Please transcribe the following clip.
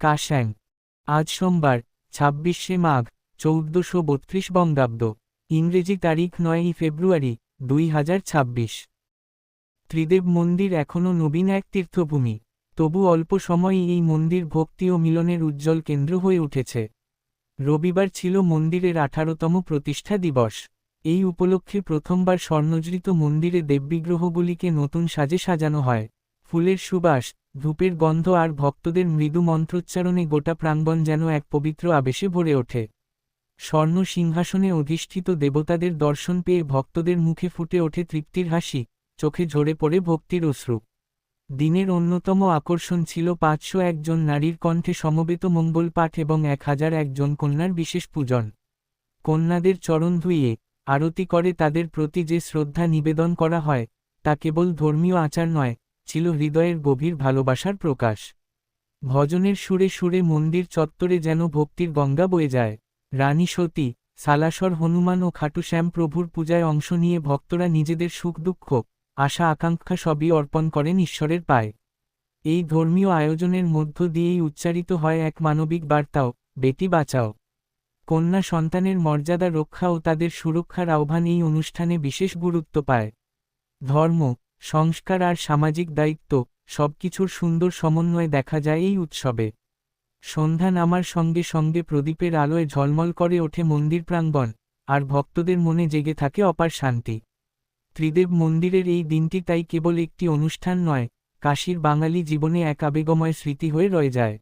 কাশ্যাং। আজ সোমবার 26শে মাঘ 1432 বঙ্গাব্দ। ইংরেজি তারিখ 9ই ফেব্রুয়ারি 2026। ত্রিদেব মন্দির এখনও নবীন এক তীর্থভূমি, তবু অল্প সময়েই এই মন্দির ভক্তি ও মিলনের উজ্জ্বল কেন্দ্র হয়ে উঠেছে। রবিবার ছিল মন্দিরের 18তম প্রতিষ্ঠা দিবস। এই উপলক্ষে প্রথমবার স্বর্ণজৃত মন্দিরে দেববিগ্রহগুলিকে নতুন সাজে সাজানো হয়। ফুলের সুবাস, ধূপের গন্ধ আর ভক্তদের মৃদু মন্ত্রোচ্চারণে গোটা প্রাঙ্গণ যেন এক পবিত্র আবেশে ভরে ওঠে। স্বর্ণ সিংহাসনে অধিষ্ঠিত দেবতাদের দর্শন পেয়ে ভক্তদের মুখে ফুটে ওঠে তৃপ্তির হাসি, চোখে ঝরে পড়ে ভক্তির অশ্রু। দিনের অন্যতম আকর্ষণ ছিল 501 জন নারীর কণ্ঠে সমবেত মঙ্গল পাঠ এবং 1001 জন কন্যার বিশেষ পূজন। কন্যাদের চরণ ধুইয়ে আরতি করে তাদের প্রতি যে শ্রদ্ধা নিবেদন করা হয়, তা কেবল ধর্মীয় আচার নয়, ছিল হৃদয়ের গভীর ভালোবাসার প্রকাশ। ভজনের সুরে সুরে মন্দির চত্বরে যেন ভক্তির গঙ্গা বয়ে যায়। রানী সতী, সালাসর হনুমান ও খাটু শ্যাম প্রভুর পূজায় অংশ নিয়ে ভক্তরা নিজেদের সুখ দুঃখ, আশা আকাঙ্ক্ষা সবই অর্পণ করেন ঈশ্বরের পায়ে। এই ধর্মীয় আয়োজনের মধ্য দিয়েই উচ্চারিত হয় এক মানবিক বার্তাও, বেটি বাঁচাও। কন্যা সন্তানের মর্যাদা রক্ষা ও তাদের সুরক্ষার আহ্বান এই অনুষ্ঠানে বিশেষ গুরুত্ব পায়। ধর্ম, সংস্কার আর সামাজিক দায়িত্ব সবকিছুর সুন্দর সমন্বয় দেখা যায় এই উৎসবে। সন্ধ্যা নামার সঙ্গে সঙ্গে প্রদীপের আলোয় ঝলমল করে ওঠে মন্দির প্রাঙ্গণ, আর ভক্তদের মনে জেগে থাকে অপার শান্তি। ত্রিদেব মন্দিরের এই দিনটি তাই কেবল একটি অনুষ্ঠান নয়, কাশীর বাঙালি জীবনে এক আবেগময় স্মৃতি হয়ে রয়ে যায়।